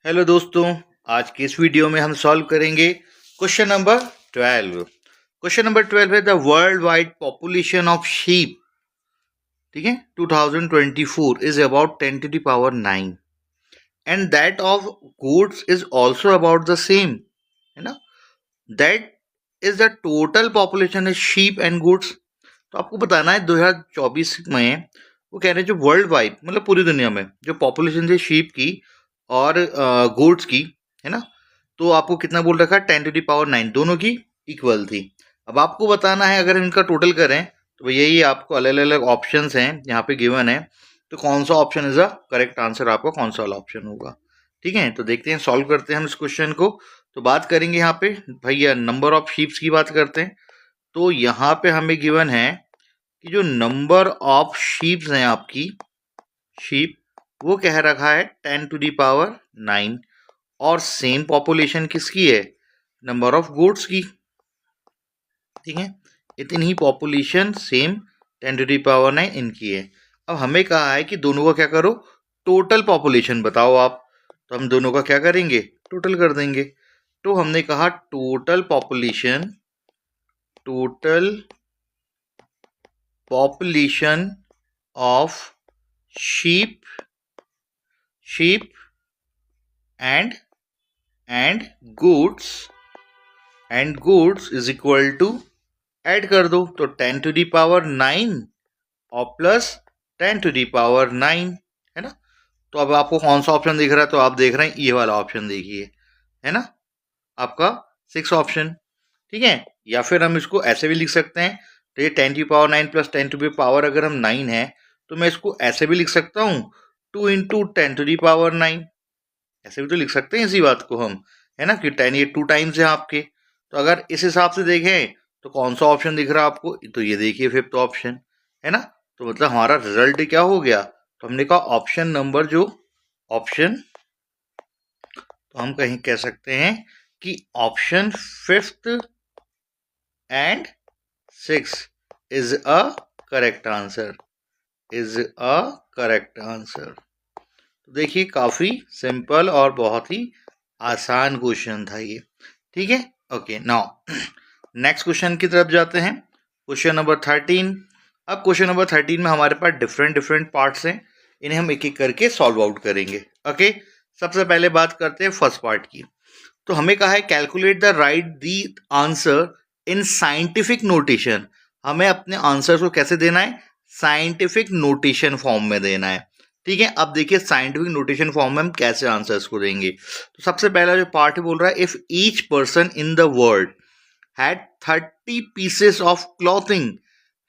Hello दोस्तों, आज की इस वीडियो में हम सॉल्व करेंगे क्वेश्चन नंबर 12। क्वेश्चन नंबर 12 है the world wide population of sheep, ठीक है, 2024 is about 10 to the power 9 and that of goods is also about the same, है ना। That is the total population is sheep and goods. तो आपको बताना है 2024 में वो कह रहे हैं जो वर्ल्ड वाइड मतलब पूरी दुनिया में जो पॉपुलेशन थी शीप की और गुड्स की, है ना। तो आपको कितना बोल रखा है 10 टू द पावर 9 दोनों की इक्वल थी। अब आपको बताना है अगर इनका टोटल करें तो यही आपको अलग अलग ऑप्शंस हैं यहाँ पे गिवन है, तो कौन सा option is a correct answer, आपका कौन सा वाला ऑप्शन होगा। ठीक है, तो देखते हैं, सॉल्व करते हैं हम इस क्वेश्चन को। तो बात करेंगे यहाँ पे भैया नंबर ऑफ शीप्स की बात करते हैं। तो यहाँ पे हमें गिवन है कि जो नंबर ऑफ शीप्स हैं आपकी शीप, वो कह रखा है 10 टू दी पावर 9 और सेम पॉपुलेशन किसकी है, नंबर ऑफ गुड्स की। ठीक है, इतनी ही population same 10 to the power 9 इनकी है। अब हमें कहा है कि दोनों का क्या करो, टोटल पॉपुलेशन बताओ आप। तो हम दोनों का क्या करेंगे, टोटल कर देंगे। तो हमने कहा total population of sheep and goods is equal to, add कर दो तो 10 टू दी पावर 9 और प्लस 10 टू दी पावर 9, है ना। तो अब आपको कौन सा ऑप्शन दिख रहा है, तो आप देख रहे हैं ये वाला ऑप्शन देखिए, है ना, आपका 6 ऑप्शन। ठीक है, या फिर हम इसको ऐसे भी लिख सकते हैं। तो ये 10 to power 9 plus 10 to the power अगर हम 9 है तो मैं इसको ऐसे भी लिख सकता हूँ 2 इंटू 10 टू दी पावर 9, ऐसे भी तो लिख सकते हैं इसी बात को हम, है ना, कि 10 ये 2 टाइम्स है आपके। तो अगर इस हिसाब से देखें तो कौन सा ऑप्शन दिख रहा है आपको, तो ये देखिए 5th ऑप्शन, है ना। तो मतलब हमारा रिजल्ट क्या हो गया, तो हमने कहा ऑप्शन नंबर जो ऑप्शन, तो हम कहीं कह सकते हैं कि option 5th and 6 is a correct answer, तो देखिए काफी सिंपल और बहुत ही आसान क्वेश्चन था ये। ठीक है, ओके, नाउ नेक्स्ट क्वेश्चन की तरफ जाते हैं, क्वेश्चन नंबर 13। अब क्वेश्चन नंबर 13 में हमारे पास डिफरेंट पार्ट्स हैं, इन्हें हम एक एक करके सॉल्व आउट करेंगे। ओके, सबसे पहले बात करते हैं फर्स्ट पार्ट की। तो हमें कहा है calculate the right the answer in scientific notation. हमें अपने आंसर को कैसे देना है, साइंटिफिक नोटेशन फॉर्म में देना है। ठीक है, अब देखिए साइंटिफिक नोटेशन फॉर्म में हम कैसे आंसर्स को देंगे। तो सबसे पहला जो पार्ट बोल रहा है if each person in the world had 30 pieces of clothing,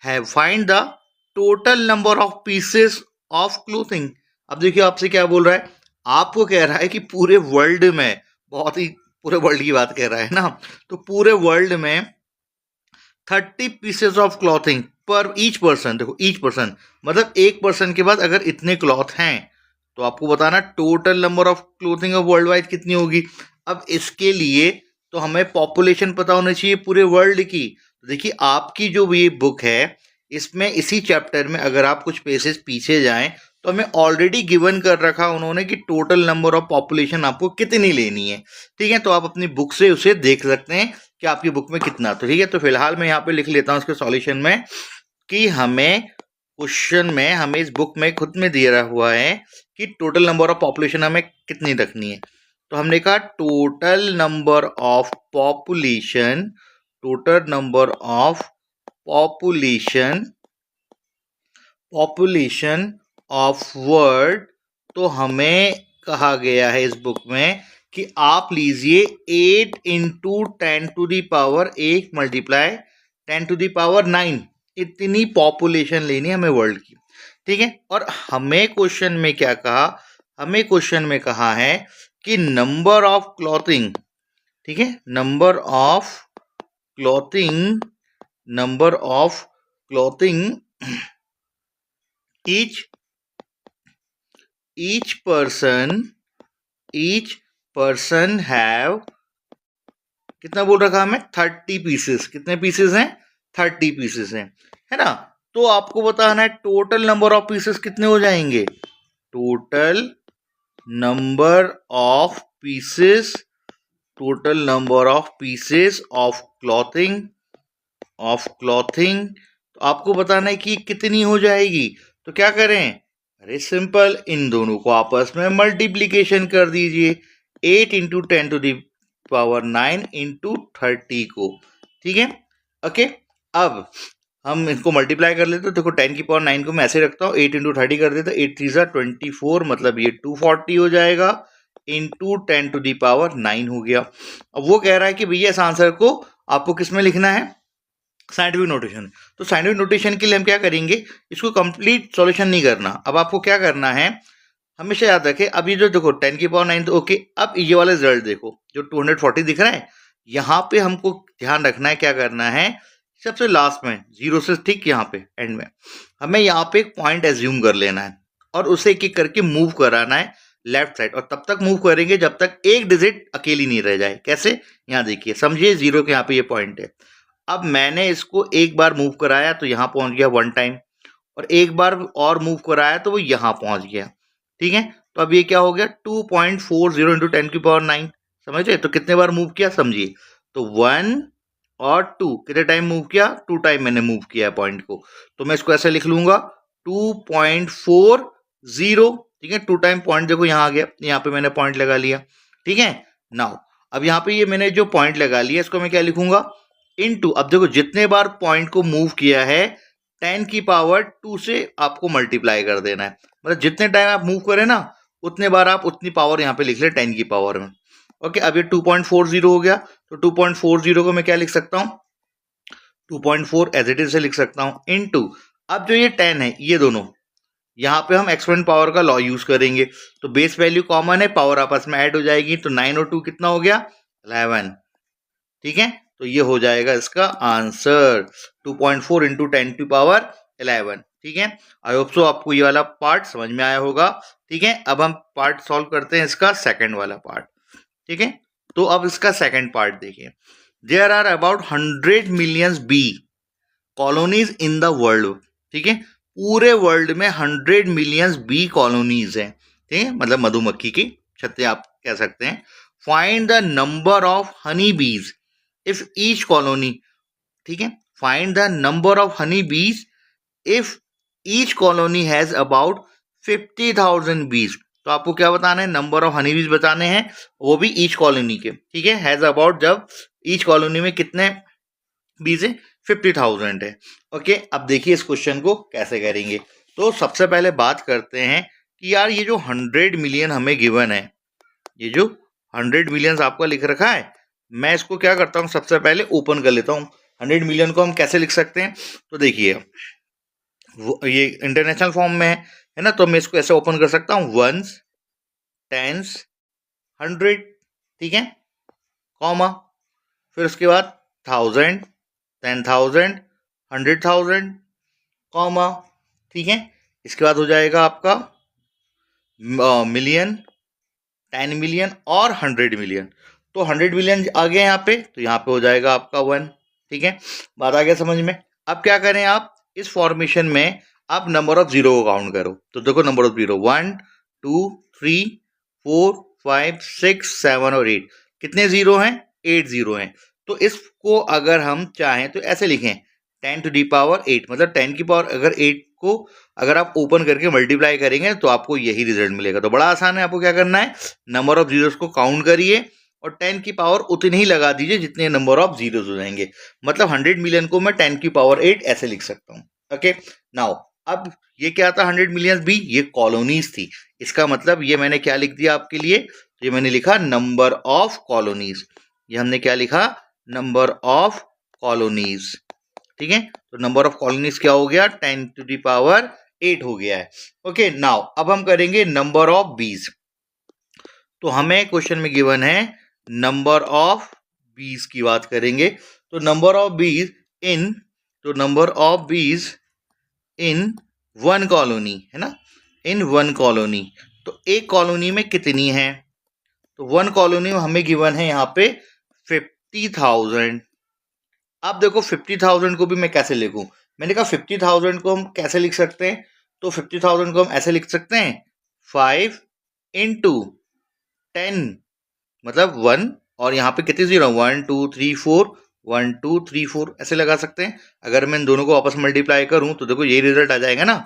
have find the total number of pieces of clothing। अब देखिए आपसे क्या बोल रहा है, आपको कह रहा है कि पूरे वर्ल्ड में, बहुत ही पूरे वर्ल्ड की बात कह रहा है ना, तो पूरे वर्ल्ड में 30 पीसेस ऑफ क्लॉथिंग पर ईच पर्सन। देखो ईच पर्सन मतलब एक पर्सन के बाद अगर इतने क्लॉथ हैं तो आपको बताना total number of clothing of world wide कितनी होगी। अब इसके लिए तो हमें पॉपुलेशन पता होना चाहिए पूरे वर्ल्ड की। तो देखिए आपकी जो ये बुक है इसमें इसी चैप्टर में अगर आप कुछ पेजेस पीछे जाएं तो हमें ऑलरेडी गिवन कर रखा उन्होंने कि टोटल नंबर ऑफ पॉपुलेशन आपको कितनी लेनी है। ठीक है, तो आप अपनी बुक से उसे देख सकते हैं कि आपकी बुक में कितना। तो ठीक है, तो फिलहाल मैं यहाँ पे लिख लेता हूँ इसके सॉल्यूशन में कि हमें क्वेश्चन में हमें इस बुक में खुद में दिया हुआ है कि टोटल नंबर ऑफ पॉपुलेशन हमें कितनी रखनी है। तो हमने कहा total number of population of world, तो हमें कहा गया है इस बुक में कि आप लीजिए 8 into 10 to the power 1 multiply 10 to the power 9, इतनी पॉपुलेशन लेनी है हमें वर्ल्ड की। ठीक है, और हमें क्वेश्चन में क्या कहा, हमें क्वेश्चन में कहा है कि नंबर ऑफ क्लॉथिंग, ठीक है, number of clothing each person have, कितना बोल रखा हमें 30 पीसेस, कितने पीसेस हैं 30 पीसेस हैं, है ना। तो आपको बताना है टोटल नंबर ऑफ पीसेस कितने हो जाएंगे, total number of pieces, total number of pieces of clothing, तो आपको बताना है कि कितनी हो जाएगी। तो क्या करें, अरे सिंपल, इन दोनों को आपस में मल्टीप्लीकेशन कर दीजिए, 8 इंटू 10⁻9 इंटू 30 को, ठीक है। ओके, अब हम इनको मल्टीप्लाई कर लेते हैं। देखो 10⁻9 को मैं ऐसे रखता हूँ, 8 इंटू 30 कर देता, 8 3 24, मतलब ये 240 हो जाएगा, इंटू 10⁻9 हो गया। अब वो कह रहा है कि भैया इस आंसर को आपको किस में लिखना है, साइंटिफिक नोटेशन। तो साइंटिफिक नोटेशन के लिए हम क्या करेंगे, इसको कंप्लीट सॉल्यूशन नहीं करना। अब आपको क्या करना है, हमेशा याद रखें, अब ये जो देखो 10⁻9 तो ओके, अब ये वाला रिजल्ट देखो जो 240 दिख रहा है, यहाँ पे हमको ध्यान रखना है, क्या करना है, सबसे लास्ट में जीरो से ठीक यहाँ पे एंड में हमें यहाँ पे एक पॉइंट एज्यूम कर लेना है और उसे एक एक करके मूव कराना है लेफ्ट साइड, और तब तक मूव करेंगे जब तक एक डिजिट अकेली नहीं रह जाए। कैसे, यहाँ देखिए, समझिए, जीरो के यहाँ पे ये पॉइंट है। अब मैंने इसको एक बार मूव कराया तो यहाँ पहुंच गया 1 टाइम, और एक बार और मूव कराया तो वो यहाँ पहुंच गया, ठीक है। तो अब ये क्या हो गया, 2.40 इंटू 10⁻9, समझ रहे। तो कितने बार मूव किया समझिए, तो 1 और 2 कितने टाइम मूव किया, 2 टाइम मैंने मूव किया है पॉइंट को। तो मैं इसको ऐसे लिख लूंगा 2.40, ठीक है। 2 टाइम पॉइंट देखो यहाँ आ गया, यहाँ पे मैंने पॉइंट लगा लिया, ठीक है। नाउ अब यहाँ पे ये मैंने जो पॉइंट लगा लिया, इसको मैं क्या लिखूंगा, इनटू, अब देखो जितने बार पॉइंट को मूव किया है 10⁻2 से आपको मल्टीप्लाई कर देना है, मतलब जितने टाइम आप मूव करें ना उतने बार आप उतनी पावर यहाँ पे लिख ले 10 की पावर में। ओके, अब ये 2.40 हो गया, तो 2.40 को मैं क्या लिख सकता हूँ, 2.4 एज इट इज से लिख सकता हूँ, इनटू, अब जो ये 10 है, ये दोनों यहाँ पे हम एक्सपोनेंट पावर का लॉ यूज करेंगे, तो बेस वैल्यू कॉमन है, पावर आपस में ऐड हो जाएगी, तो 9 और 2 कितना हो गया, 11, ठीक है। तो ये हो जाएगा इसका आंसर 2.4 इंटू 10⁻11, ठीक है। आई होप सो आपको ये वाला पार्ट समझ में आया होगा, ठीक है। अब हम पार्ट सॉल्व करते हैं इसका सेकंड वाला पार्ट, ठीक है। तो अब इसका सेकंड पार्ट देखिए, there are about 100 millions bee colonies in the world, ठीक है। पूरे वर्ल्ड में 100 मिलियंस बी कॉलोनीज हैं, ठीक है, मतलब मधुमक्खी की छत्ते आप कह सकते हैं। Find the number of honey bees if each colony, ठीक है, find the number of honey bees if each colony has about 50,000 bees. तो आपको क्या बताना है, नंबर ऑफ हनी बीज बताने हैं, वो भी ईच कॉलोनी के, ठीक है। हैज अबाउट, जब ईच कॉलोनी में कितने बीज है, 50,000 है। ओके, अब देखिए इस क्वेश्चन को कैसे करेंगे। तो सबसे पहले बात करते हैं कि यार ये जो 100 मिलियन हमें गिवन है, ये जो 100 मिलियन आपका लिख रखा है, मैं इसको क्या करता हूँ, सबसे पहले ओपन कर लेता हूँ। 100 मिलियन को हम कैसे लिख सकते हैं, तो देखिए ये इंटरनेशनल फॉर्म में है ना, तो मैं इसको ऐसे ओपन कर सकता हूँ, 1s 10s 100, ठीक है, कॉमा, फिर उसके बाद 1000 10,000 100,000, कॉमा, ठीक है। इसके बाद हो जाएगा आपका मिलियन, 10 मिलियन और 100 मिलियन। तो 100 मिलियन आ गया यहाँ पे, तो यहाँ पे हो जाएगा आपका 1, ठीक है। बात आ गया समझ में। अब क्या करें, आप इस फॉर्मेशन में आप नंबर ऑफ जीरो को काउंट करो। तो देखो नंबर ऑफ जीरो 1 2 3 4 5 6 7 और 8, कितने जीरो हैं, 8 जीरो हैं। तो इसको अगर हम चाहें तो ऐसे लिखें 10⁸8, मतलब 10 की पावर अगर 8 को अगर आप ओपन करके मल्टीप्लाई करेंगे तो आपको यही रिजल्ट मिलेगा। तो बड़ा आसान है, आपको क्या करना है, नंबर ऑफ जीरोस को काउंट करिए और 10 की पावर उतनी ही लगा दीजिए जितने नंबर ऑफ जीरोस हो जाएंगे। मतलब 100 मिलियन को मैं 10 की पावर 8 ऐसे लिख सकता हूँ। ओके, नाउ अब ये क्या था, 100 मिलियन भी ये कॉलोनीज थी। इसका मतलब ये मैंने क्या लिख दिया आपके लिए, ये मैंने लिखा नंबर ऑफ कॉलोनीज। ये हमने क्या लिखा, नंबर ऑफ कॉलोनीज, ठीक है। तो नंबर ऑफ कॉलोनीज क्या हो गया, 10⁸8 हो गया है। ओके, नाउ अब हम करेंगे नंबर ऑफ बीज। तो हमें क्वेश्चन में गिवन है नंबर ऑफ बीज की बात करेंगे। तो नंबर ऑफ बीज इन, तो नंबर ऑफ बीज इन वन कॉलोनी है ना, इन वन कॉलोनी। तो एक कॉलोनी में कितनी है, तो वन कॉलोनी में हमें गिवन है यहाँ पे 50,000। अब देखो 50,000 को भी मैं कैसे लिखूं, मैंने कहा 50,000 को हम कैसे लिख सकते हैं, तो 50,000 को हम ऐसे लिख सकते हैं 5 इंटू 10 मतलब 1 और यहाँ पे कितने जीरो 1 2 3 4 1 2 3 4 ऐसे लगा सकते हैं। अगर मैं इन दोनों को आपस में मल्टीप्लाई करूं तो देखो यही रिजल्ट आ जाएगा ना।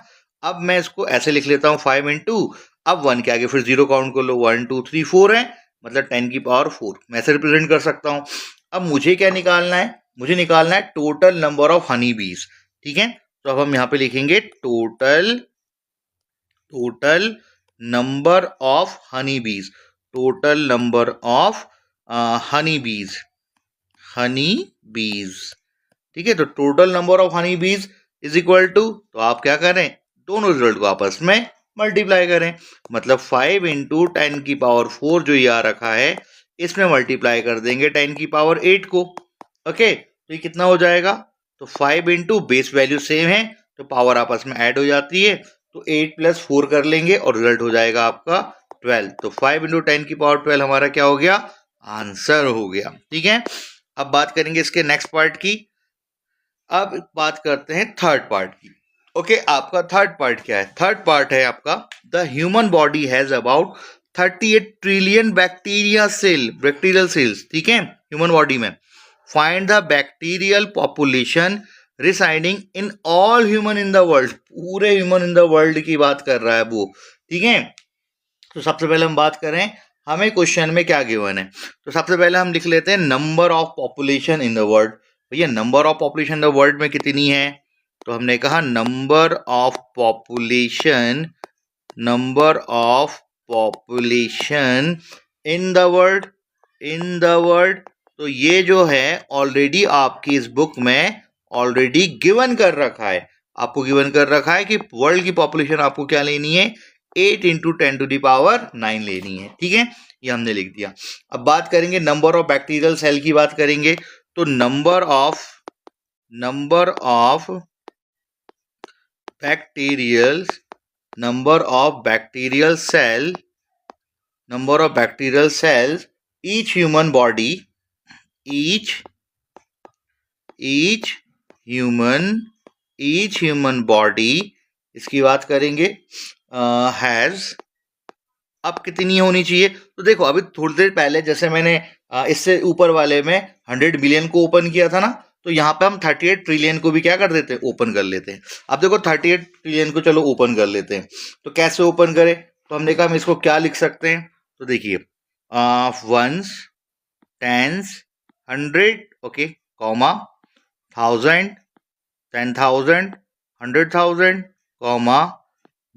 अब मैं इसको ऐसे लिख लेता हूँ 5 इंटू, अब 1 के आगे फिर 0 काउंट कर लो 1 2 3 4 है मतलब 10 की पावर 4 मैं ऐसे रिप्रेजेंट कर सकता हूँ। अब मुझे क्या निकालना है, मुझे निकालना है टोटल नंबर ऑफ हनी बीज। ठीक है, तो अब हम यहाँ पे लिखेंगे टोटल नंबर ऑफ हनी बीज, टोटल नंबर ऑफ हनी बीज, हनी बीज। ठीक है, तो टोटल नंबर ऑफ हनी बीज इज इक्वल टू, तो आप क्या करें, दोनों रिजल्ट को आपस में मल्टीप्लाई करें, मतलब 5 इंटू 10 की पावर 4 जो ये आ रखा है इसमें मल्टीप्लाई कर देंगे 10 की पावर 8 को। ओके, तो ये कितना हो जाएगा, तो 5 इंटू बेस वैल्यू सेम है तो पावर आपस में ऐड हो जाती है, तो 8 प्लस 4 कर लेंगे और रिजल्ट हो जाएगा आपका 12। तो 5 इंटू 10 की पावर 12 हमारा क्या हो गया, आंसर हो गया। ठीक है, अब बात करेंगे इसके नेक्स्ट पार्ट की। अब बात करते हैं थर्ड पार्ट की। ओके, आपका थर्ड पार्ट क्या है, थर्ड पार्ट है आपका the human body has about 38 trillion bacterial cells. ठीक है, ह्यूमन बॉडी में find the bacterial population residing in all human in the world, पूरे ह्यूमन इन द वर्ल्ड की बात कर रहा है वो। ठीक है, तो सबसे पहले हम बात करें हमें क्वेश्चन में क्या गिवन है, तो सबसे पहले हम लिख लेते हैं number of population in the world. भैया number of population in the world में कितनी है, तो हमने कहा number of population, number of population in the world, in the world. तो ये जो है ऑलरेडी आपकी इस बुक में ऑलरेडी गिवन कर रखा है, आपको गिवन कर रखा है कि वर्ल्ड की पॉपुलेशन आपको क्या लेनी है, 8 इंटू 10 टू दी पावर 9 लेनी है। ठीक है, ये हमने लिख दिया। अब बात करेंगे नंबर ऑफ बैक्टीरियल सेल की बात करेंगे, तो number of bacterial, number of bacterial cell, number of bacterial cells each human body, each human body, इसकी बात करेंगे हैज, अब कितनी होनी चाहिए, तो देखो अभी थोड़ी देर पहले जैसे मैंने इससे ऊपर वाले में 100 बिलियन को ओपन किया था ना, तो यहाँ पे हम 38 ट्रिलियन को भी क्या कर देते हैं, ओपन कर लेते हैं। अब देखो 38 ट्रिलियन को चलो ओपन कर लेते हैं, तो कैसे ओपन करें, तो हमने कहा हम इसको क्या लिख सकते हैं, तो देखिए ones, tens, 100, okay, comma, 1000, 10,000, 100,000, comma,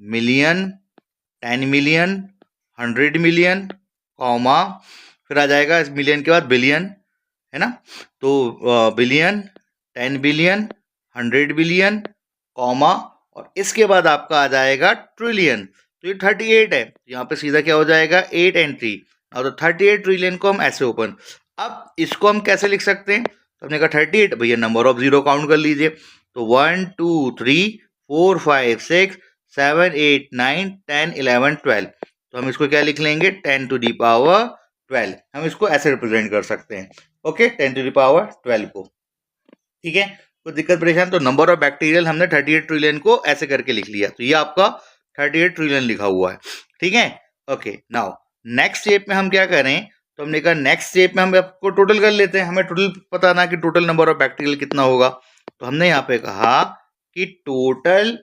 million, 10 million, 100 million, comma, फिर आ जाएगा इस मिलियन के बाद बिलियन, है ना, तो बिलियन, 10 बिलियन, 100 बिलियन, कॉमा, और इसके बाद आपका आ जाएगा ट्रिलियन। तो ये 38 है, यहाँ पे सीधा क्या हो जाएगा 8 एंड 3, और तो 38 ट्रिलियन को हम ऐसे ओपन। अब इसको हम कैसे लिख सकते हैं, तो हमने कहा 38, भैया नंबर ऑफ जीरो काउंट कर लीजिए, तो 1 2 3 4 5 6 7 8 9 10 11 12, तो हम इसको क्या लिख लेंगे 10 टू दी पावर 12, हम इसको ऐसे रिप्रेजेंट कर सकते हैं। ओके, 10 टू दी पावर 12 को। ठीक है, कोई दिक्कत परेशान, तो नंबर ऑफ बैक्टीरियल हमने 38 ट्रिलियन को ऐसे करके लिख लिया, तो ये आपका 38 ट्रिलियन लिखा हुआ है। ठीक है, ओके, नाउ नेक्स्ट स्टेप में हम क्या करें, तो हमने कहा नेक्स्ट स्टेप में हम आपको टोटल कर लेते हैं, हमें टोटल पता ना कि टोटल नंबर ऑफ बैक्टीरियल कितना होगा, तो हमने यहाँ पे कहा कि total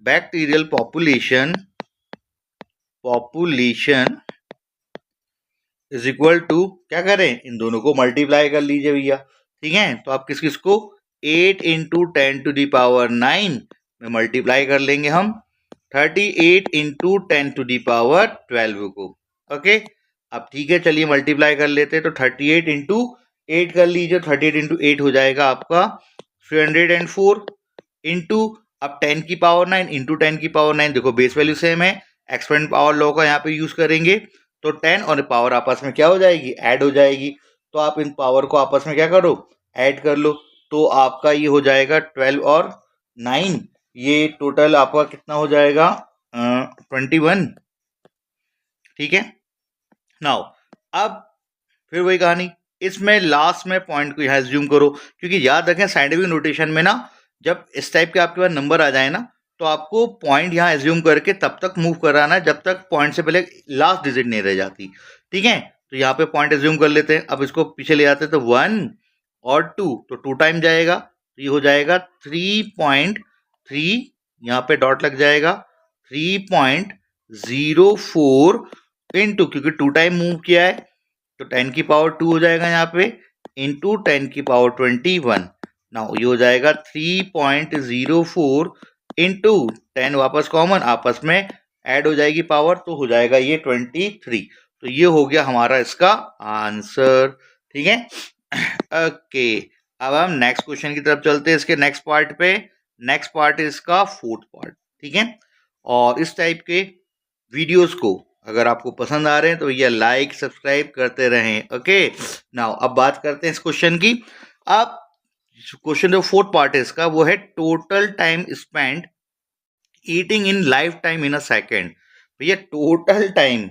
bacterial population is equal to, क्या करें, इन दोनों को मल्टीप्लाई कर लीजिए भैया। ठीक है, तो आप किसको 8 इंटू 10 टू दी पावर 9 में मल्टीप्लाई कर लेंगे हम 38 इंटू 10 टू दी पावर 12 को। ओके, अब ठीक है, चलिए मल्टीप्लाई कर लेते हैं, तो 38 इंटू 8 कर लीजिए, 38 इंटू 8 हो जाएगा आपका 304 इंटू, अब 10 की पावर 9 इंटू 10 की पावर 9, देखो बेस वैल्यू सेम है, एक्सपोनेंट पावर लॉ का यहाँ पे यूज करेंगे, तो 10 और पावर आपस में क्या हो जाएगी, ऐड हो जाएगी, तो आप इन पावर को आपस में क्या करो, ऐड कर लो, तो आपका ये हो जाएगा 12 और 9, ये टोटल आपका कितना हो जाएगा 21। ठीक है, नाउ अब फिर वही कहानी, इसमें लास्ट में पॉइंट को यहाँ ज्यूम करो, क्योंकि याद रखें साइंटिफिक नोटेशन में ना जब इस टाइप के आपके पास नंबर आ जाए ना, तो आपको पॉइंट यहाँ एज्यूम करके तब तक मूव कराना है जब तक पॉइंट से पहले लास्ट डिजिट नहीं रह जाती। ठीक है, तो यहाँ पे पॉइंट एज्यूम कर लेते हैं। अब इसको पीछे ले आते हैं तो 1 और 2, तो 2 टाइम जाएगा, तो ये हो जाएगा 3.3, यहाँ पे डॉट लग जाएगा 3.04 इंटू, क्योंकि 2 टाइम मूव किया है तो 10 की पावर 2 हो जाएगा यहाँ पे, इंटू 10 की पावर 21। नाउ ये हो जाएगा 3.04 इंटू 10 वापस कॉमन, आपस में ऐड हो जाएगी पावर, तो हो जाएगा ये 23। तो ये हो गया हमारा इसका आंसर। ठीक है, ओके। अब हम नेक्स्ट क्वेश्चन की तरफ चलते हैं, इसके नेक्स्ट पार्ट पे। नेक्स्ट पार्ट है इसका फोर्थ पार्ट। ठीक है, और इस टाइप के वीडियोस को अगर आपको पसंद आ रहे हैं तो ये लाइक सब्सक्राइब करते रहें। ओके, नाउ अब बात करते हैं इस क्वेश्चन की। अब क्वेश्चन जो फोर्थ पार्ट है इसका, वो है total time spend eating in life time in a second. भैया total time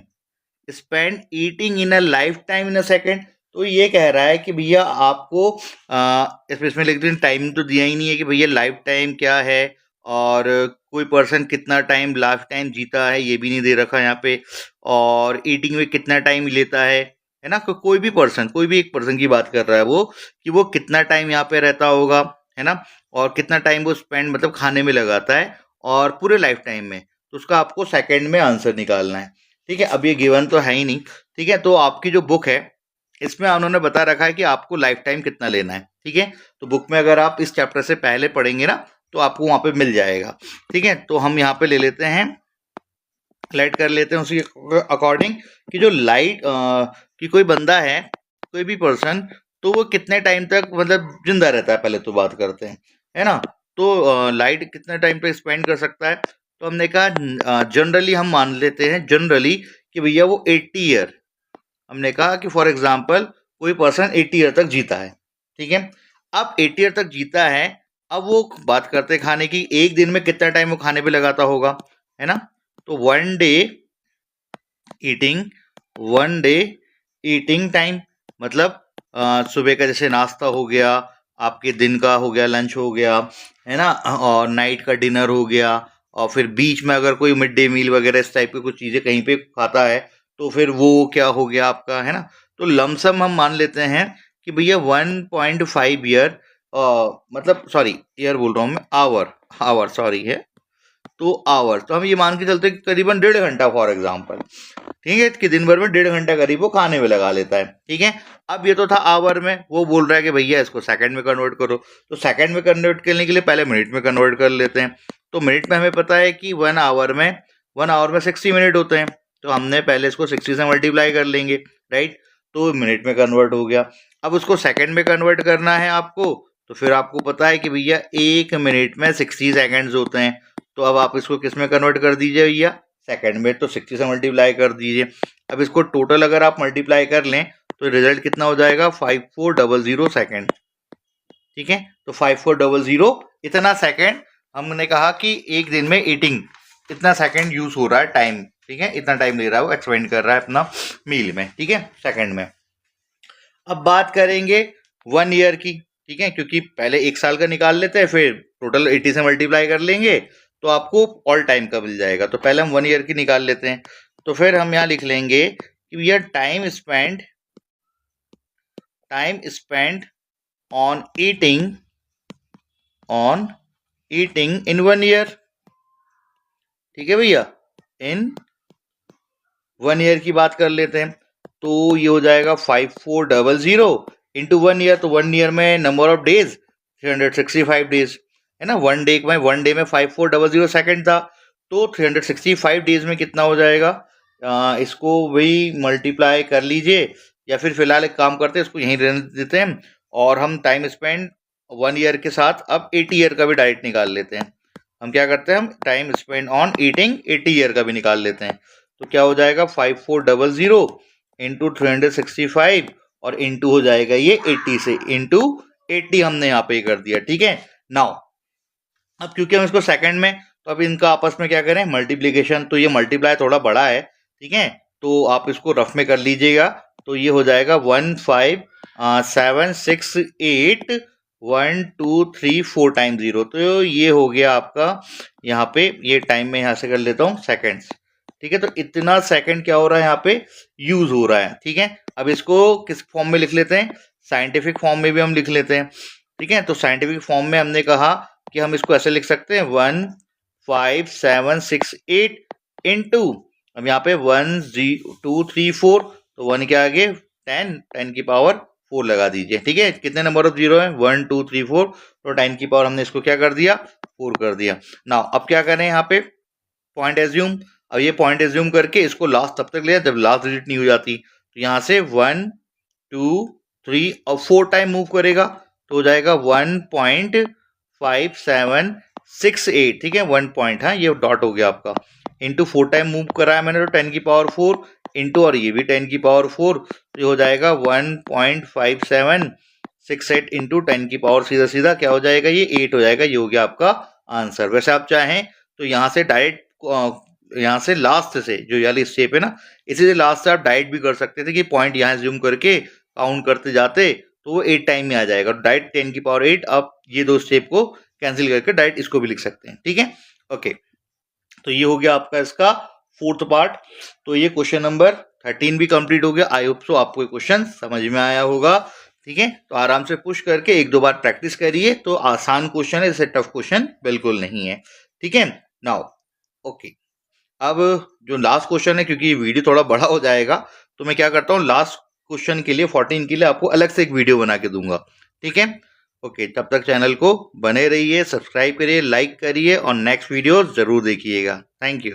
spend eating in a life time in a second, तो ये कह रहा है कि भैया आपको इसमें लेकिन टाइम तो दिया ही नहीं है कि भैया लाइफ टाइम क्या है, और कोई पर्सन कितना टाइम लाइफ टाइम जीता है ये भी नहीं दे रखा यहाँ पे, और ईटिंग में कितना टाइम लेता है ना। कोई भी पर्सन, कोई भी एक पर्सन की बात कर रहा है वो, कि वो कितना टाइम यहाँ पे रहता होगा, है ना, और कितना टाइम वो स्पेंड मतलब खाने में लगाता है और पूरे लाइफ टाइम में, तो उसका आपको सेकेंड में आंसर निकालना है। ठीक है, अब ये गिवन तो है ही नहीं। ठीक है, तो आपकी जो बुक है इसमें उन्होंने बता रखा है कि आपको लाइफ टाइम कितना लेना है। ठीक है, तो बुक में अगर आप इस चैप्टर से पहले पढ़ेंगे ना तो आपको वहां पे मिल जाएगा। ठीक है, तो हम यहाँ पे ले लेते हैं, लाइट कर लेते हैं उसी अकॉर्डिंग, कि जो लाइट कि कोई बंदा है, कोई भी पर्सन, तो वो कितने टाइम तक मतलब जिंदा रहता है, पहले तो बात करते हैं, है ना। तो लाइट कितने टाइम पे स्पेंड कर सकता है, तो हमने कहा जनरली हम मान लेते हैं जनरली कि भैया वो 80 ईयर, हमने कहा कि फॉर एग्जांपल कोई पर्सन 80 ईयर तक जीता है। ठीक है, अब 80 ईयर तक जीता है, अब वो बात करते हैं खाने की, एक दिन में कितना टाइम वो खाने पे लगाता होगा, है ना। तो eating one day eating time मतलब सुबह का जैसे नाश्ता हो गया, आपके दिन का हो गया, लंच हो गया, है ना, और नाइट का डिनर हो गया, और फिर बीच में अगर कोई मिड डे मील वगैरह इस टाइप की कुछ चीज़ें कहीं पे खाता है तो फिर वो क्या हो गया आपका, है ना। तो लमसम हम मान लेते हैं कि भैया 1.5 ईयर, मतलब सॉरी ईयर बोल रहा हूँ मैं, आवर सॉरी है, तो आवर, तो हम ये मान के चलते हैं कि करीबन 1.5 घंटा फॉर एग्जाम्पल। ठीक है, कि दिन भर में 1.5 घंटा करीब वो खाने में लगा लेता है। ठीक है, अब ये तो था आवर में, वो बोल रहा है कि भैया इसको सेकंड में कन्वर्ट करो, तो सेकंड में कन्वर्ट करने के लिए पहले मिनट में कन्वर्ट कर लेते हैं। तो मिनट में हमें पता है कि 1 आवर में 60 मिनट होते हैं, तो हमने पहले इसको 60 से मल्टीप्लाई कर लेंगे, राइट, तो मिनट में कन्वर्ट हो गया। अब उसको सेकंड में कन्वर्ट करना है आपको, तो फिर आपको पता है कि भैया 1 मिनट में 60 सेकेंड्स होते हैं, तो अब आप इसको किस में कन्वर्ट कर दीजिए भैया, सेकंड में, तो 60 से मल्टीप्लाई कर दीजिए। अब इसको टोटल अगर आप मल्टीप्लाई कर लें तो रिजल्ट कितना हो जाएगा, 5400 सेकेंड। ठीक है, तो 5400 इतना सेकेंड, हमने कहा कि एक दिन में ईटिंग इतना सेकेंड यूज हो रहा है टाइम। ठीक है, इतना टाइम ले रहा है वो, एक्सपेंड कर रहा है अपना मील में। ठीक है, सेकेंड में। अब बात करेंगे 1 ईयर की। ठीक है, क्योंकि पहले 1 साल का निकाल लेते हैं, फिर टोटल 80 से मल्टीप्लाई कर लेंगे तो आपको ऑल टाइम का मिल जाएगा। तो पहले हम 1 ईयर की निकाल लेते हैं, तो फिर हम यहाँ लिख लेंगे कि भैया time spend on eating in 1 year. ठीक है भैया, इन 1 ईयर की बात कर लेते हैं, तो ये हो जाएगा 5400 इंटू 1 ईयर, तो 1 ईयर में नंबर ऑफ डेज 365 डेज, है ना। वन डे में 5400 सेकेंड था, तो 365 डेज में कितना हो जाएगा, इसको वही मल्टीप्लाई कर लीजिए, या फिर फिलहाल एक काम करते हैं, इसको यहीं रहने देते हैं, और हम टाइम स्पेंड 1 ईयर के साथ अब 80 ईयर का भी डायरेक्ट निकाल लेते हैं। हम क्या करते हैं, हम time spend on eating 80 year का भी निकाल लेते हैं, तो क्या हो जाएगा 5400 इंटू 365, और इंटू हो जाएगा ये 80 से, इंटू 80 हमने यहाँ पे कर दिया। ठीक है, नाउ अब क्योंकि हम इसको सेकंड में, तो अब इनका आपस में क्या करें, मल्टीप्लीकेशन, तो ये मल्टीप्लाई थोड़ा बड़ा है। ठीक है, तो आप इसको रफ में कर लीजिएगा, तो ये हो जाएगा 15768 1 2 3 4 टाइम 0, तो ये हो गया आपका यहाँ पे, ये टाइम में यहाँ से कर लेता हूँ सेकेंड्स, ठीक है। तो इतना सेकंड क्या हो रहा है यहाँ पे यूज हो रहा है, ठीक है। अब इसको किस फॉर्म में लिख लेते हैं, साइंटिफिक फॉर्म में भी हम लिख लेते हैं, ठीक है। तो साइंटिफिक फॉर्म में हमने कहा कि हम इसको ऐसे लिख सकते हैं 1 5 7 6 8 इंटू, अब यहाँ पे 1 2 3 4, तो 1 के आगे 10, 10 की पावर 4 लगा दीजिए, ठीक है। कितने नंबर ऑफ जीरो है, 1 2 3 4, तो 10 की पावर हमने इसको क्या कर दिया, 4 कर दिया। नाउ अब क्या करें, यहाँ पे पॉइंट एज्यूम, अब ये पॉइंट एज्यूम करके इसको लास्ट तब तक ले जब लास्ट डिजिट नहीं हो जाती, तो यहाँ से 1 2 3 और 4 टाइम मूव करेगा, तो हो जाएगा 1.5768, ठीक है। 1 पॉइंट, हाँ ये डॉट हो गया आपका, इंटू 4 टाइम मूव कराया मैंने, तो 10 की पावर 4 इंटू, और ये भी 10 की पावर 4, तो ये हो जाएगा 1.5768 इंटू 10 की पावर सीधा सीधा क्या हो जाएगा, ये 8 हो जाएगा। ये हो गया आपका आंसर। वैसे आप चाहें तो यहाँ से डायरेक्ट, यहाँ से लास्ट से जो वाली स्टेप है ना, इसी से लास्ट से आप डायरेक्ट भी कर सकते थे कि पॉइंट यहाँ जूम करके काउंट करते जाते तो वो 8 टाइम में आ जाएगा, डायरेक्ट 10 की पावर 8। आप ये दो स्टेप को कैंसिल करके डायरेक्ट इसको भी लिख सकते हैं, ठीक है। ओके, तो ये हो गया आपका इसका फोर्थ पार्ट। तो ये क्वेश्चन नंबर 13 भी कंप्लीट हो गया। आई होप सो आपको क्वेश्चन समझ में आया होगा, ठीक है। तो आराम से पुश करके एक दो बार प्रैक्टिस करिए, तो आसान क्वेश्चन है, जैसे टफ क्वेश्चन बिल्कुल नहीं है, ठीक है। नाउ ओके, अब जो लास्ट क्वेश्चन है, क्योंकि ये वीडियो थोड़ा बड़ा हो जाएगा, तो मैं क्या करता हूँ लास्ट क्वेश्चन के लिए 14 के लिए आपको अलग से एक वीडियो बना के दूंगा, ठीक है। ओके, तब तक चैनल को बने रहिए, सब्सक्राइब करिए, लाइक करिए और नेक्स्ट वीडियो जरूर देखिएगा। Thank you.